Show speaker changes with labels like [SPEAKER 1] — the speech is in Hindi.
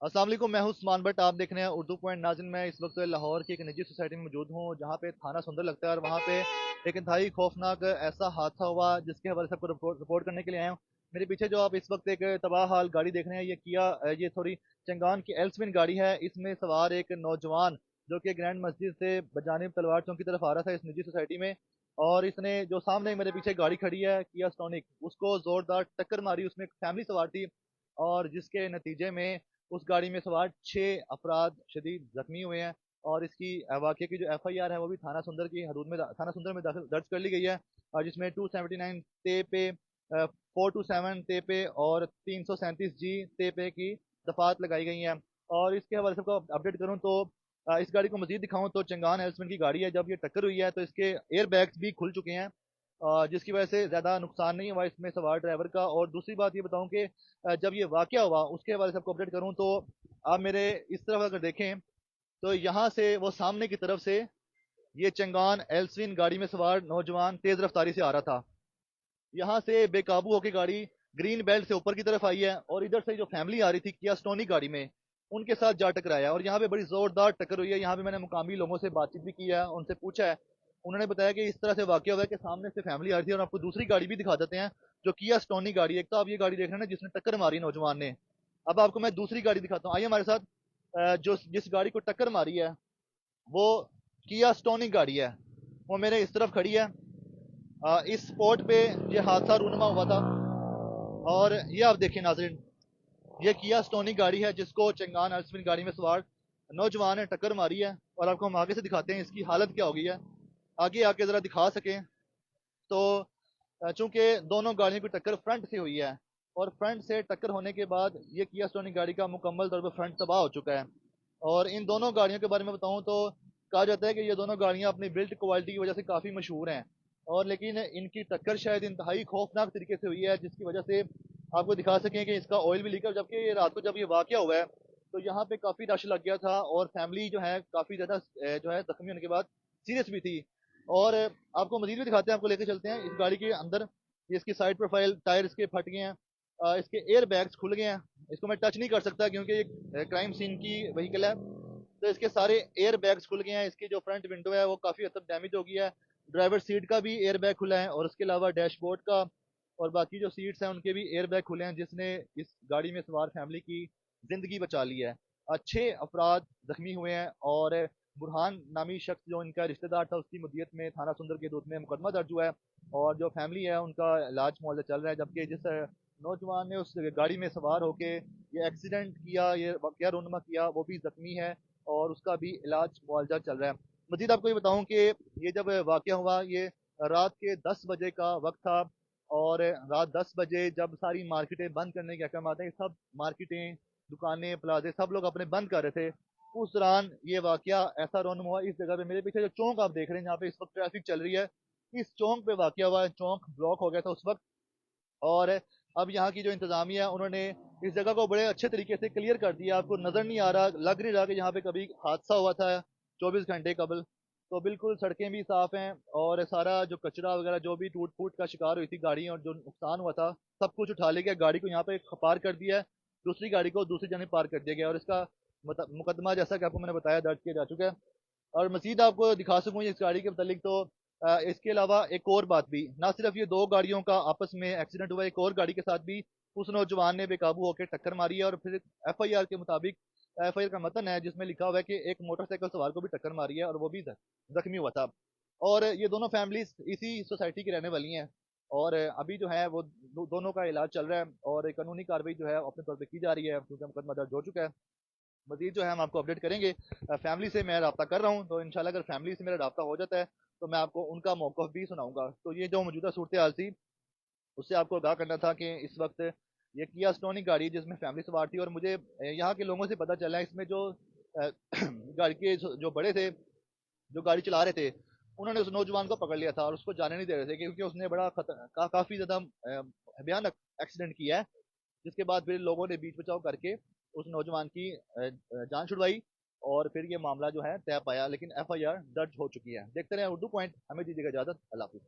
[SPEAKER 1] अस्सलाम वालेकुम, मैं हूं उस्मान बट। आप देख रहे हैं उर्दू पॉइंट। नाज़रीन, मैं इस वक्त लाहौर की एक निजी सोसाइटी में मौजूद हूं, जहां पे थाना सुंदर लगता है, और वहां पे एक इंतहाई खौफनाक ऐसा हादसा हुआ जिसके हवाले से आपको रिपोर्ट करने के लिए आया हूं। मेरे पीछे जो आप इस वक्त एक तबाह हाल गाड़ी देख रहे हैं, ये किया, ये थोड़ी चंगान की एल्सविन गाड़ी है। इसमें सवार एक नौजवान जो कि ग्रैंड मस्जिद से बजानिब तलवार चौक की तरफ आ रहा था इस निजी सोसाइटी में, और इसने जो सामने मेरे पीछे गाड़ी खड़ी है किया स्टोनिक, उसको जोरदार टक्कर मारी। उसमें एक फैमिली सवार थी, और जिसके नतीजे में उस गाड़ी में सवार 6 अफराद शदीद जख्मी हुए हैं। और इसकी वाक़े की जो एफआईआर है वो भी थाना सुंदर की हदूद में थाना सुंदर में दर्ज कर ली गई है, और जिसमें 279 ते पे, 427 ते पे और 337 जी ते पे की दफात लगाई गई हैं। और इसके हवाले से आपको अपडेट करूँ तो इस गाड़ी को मजीद दिखाऊं तो चंगान हेल्समैन की गाड़ी है। जब ये टक्कर हुई है तो इसके एयर बैग्स भी खुल चुके हैं, जिसकी वजह से ज़्यादा नुकसान नहीं हुआ इसमें सवार ड्राइवर का। और दूसरी बात ये बताऊं कि जब ये वाकया हुआ उसके हवाले से आपको अपडेट करूं तो आप मेरे इस तरफ अगर देखें तो यहाँ से वो सामने की तरफ से ये चंगान एल्सविन गाड़ी में सवार नौजवान तेज रफ्तारी से आ रहा था। यहाँ से बेकाबू होकर गाड़ी ग्रीन बेल्ट से ऊपर की तरफ आई है, और इधर से जो फैमिली आ रही थी किया स्टोनी गाड़ी में, उनके साथ जा टकराया, और यहाँ पे बड़ी जोरदार टक्कर हुई है। यहाँ पे मैंने मुकामी लोगों से बातचीत भी की है, उनसे पूछा है, उन्होंने बताया कि इस तरह से वाकया हुआ है कि सामने से फैमिली आ रही थी। और आपको दूसरी गाड़ी भी दिखा देते हैं जो किया स्टोनी गाड़ी है। एक तो आप ये गाड़ी देख रहे हैं ना जिसने टक्कर मारी नौजवान ने, अब आपको मैं दूसरी गाड़ी दिखाता हूँ, आइए हमारे साथ। जो जिस गाड़ी को टक्कर मारी है वो किया स्टोनी गाड़ी है, वो मेरे इस तरफ खड़ी है। इस स्पॉट पे ये हादसा रूनमा हुआ था। और ये आप देखिए नाजरीन, ये किया स्टोनी गाड़ी है जिसको चंगान अल्सविन गाड़ी में सवार नौजवान ने टक्कर मारी है। और आपको हम आगे से दिखाते हैं इसकी हालत क्या हो गई है, आगे आके जरा दिखा सकें तो। चूंकि दोनों गाड़ियों की टक्कर फ्रंट से हुई है, और फ्रंट से टक्कर होने के बाद ये किया स्टोनी गाड़ी का मुकम्मल तौर पर फ्रंट तबाह हो चुका है। और इन दोनों गाड़ियों के बारे में बताऊं तो कहा जाता है कि ये दोनों गाड़ियां अपनी बिल्ड क्वालिटी की वजह से काफ़ी मशहूर हैं, और लेकिन इनकी टक्कर शायद इंतहाई खौफनाक तरीके से हुई है, जिसकी वजह से आपको दिखा सकें कि इसका ऑयल भी लीक है। जबकि ये रात को जब ये वाकया हुआ है तो यहाँ पे काफ़ी रश लग गया था, और फैमिली जो है काफ़ी ज़्यादा जो है जख्मी होने के बाद सीरियस भी थी। और आपको मजीद भी दिखाते हैं, आपको लेकर चलते हैं इस गाड़ी के अंदर। ये इसकी साइड प्रोफाइल, टायर इसके फट गए हैं, इसके एयर बैग्स खुल गए हैं। इसको मैं टच नहीं कर सकता क्योंकि ये क्राइम सीन की व्हीकल है। तो इसके सारे एयर बैग्स खुल गए हैं, इसकी जो फ्रंट विंडो है वो काफ़ी हद तक डैमेज हो गई है। ड्राइवर सीट का भी एयर बैग खुला है, और उसके अलावा डैशबोर्ड का और बाकी जो सीट्स हैं उनके भी एयर बैग खुले हैं, जिसने इस गाड़ी में सवार फैमिली की ज़िंदगी बचा ली है। 6 अफराद जख्मी हुए हैं, और बुरहान नामी शख्स जो इनका रिश्तेदार था उसकी मुद्दियत में थाना सुंदर के दूध में मुकदमा दर्ज हुआ है, और जो फैमिली है उनका इलाज मुआवजा चल रहा है। जबकि जिस नौजवान ने उस गाड़ी में सवार होके ये एक्सीडेंट किया, ये वाकया रोनमा किया, वो भी जख्मी है, और उसका भी इलाज मुआवजा चल रहा है। मजीद आपको ये बताऊं कि ये जब वाकया हुआ ये रात के 10 बजे का वक्त था, और रात 10 बजे जब सारी मार्केटें बंद करने के अहकाम आते हैं, सब मार्केटें, दुकानें, प्लाजे सब लोग अपने बंद कर रहे थे, उस दौरान ये वाकया ऐसा रौनम हुआ। इस जगह पे मेरे पीछे जो चौक आप देख रहे हैं जहाँ पे इस वक्त ट्रैफिक चल रही है, इस चौक पे वाकया हुआ है। चौक ब्लॉक हो गया था उस वक्त, और अब यहाँ की जो इंतजामिया है उन्होंने इस जगह को बड़े अच्छे तरीके से क्लियर कर दिया। आपको नजर नहीं आ रहा, लग नहीं रहा कि यहाँ पे कभी हादसा हुआ था 24 घंटे कबल। तो बिल्कुल सड़कें भी साफ हैं, और सारा जो कचरा वगैरह जो भी टूट फूट का शिकार हुई थी गाड़ी और जो नुकसान हुआ था सब कुछ उठा लिया गया। गाड़ी को यहाँ पे पार्क कर दिया है, दूसरी गाड़ी को दूसरी जगह पार्क कर दिया गया, और इसका मुकदमा जैसा कि आपको मैंने बताया दर्ज किया जा चुका है। और मजीद आपको दिखा सकूँ इस गाड़ी के मतलब तो इसके अलावा एक और बात भी, ना सिर्फ ये दो गाड़ियों का आपस में एक्सीडेंट हुआ, एक और गाड़ी के साथ भी उस नौजवान ने बेकाबू होकर टक्कर मारी है। और फिर एफआईआर के मुताबिक, एफआईआर का मतन है जिसमें लिखा हुआ है कि एक मोटरसाइकिल सवार को भी टक्कर मारी है, और वो भी जख्मी हुआ था। और ये दोनों फैमिलीज इसी सोसाइटी की रहने वाली हैं, और अभी जो है वो दोनों का इलाज चल रहा है, और कानूनी कार्रवाई जो है अपने तौर पर की जा रही है क्योंकि मुकदमा दर्ज हो चुका है। मजीद जो है हम आपको अपडेट करेंगे। फैमिली से मैं रब्ता कर रहा हूँ, तो इंशाल्लाह अगर फैमिली से मेरा रब्ता हो जाता है तो मैं आपको उनका मौक़िफ़ भी सुनाऊंगा। तो ये जो मौजूदा सूरत हाल थी उससे आपको आगाह करना था कि इस वक्त ये किया स्टोनी गाड़ी जिसमें फैमिली सवार थी, और मुझे यहाँ के लोगों से पता चला है इसमें जो गाड़ी के जो बड़े थे जो गाड़ी चला रहे थे, उन्होंने उस नौजवान को पकड़ लिया था और उसको जाने नहीं दे रहे थे क्योंकि उसने बड़ा काफ़ी ज़्यादा भयानक एक्सीडेंट किया है। जिसके बाद फिर लोगों ने बीच बचाव करके उस नौजवान की जान छुड़वाई, और फिर ये मामला जो है तय पाया, लेकिन एफआईआर दर्ज हो चुकी है। देखते रहे उर्दू पॉइंट, हमें दीजिएगा इजाजत, अल्लाह हाफिज़।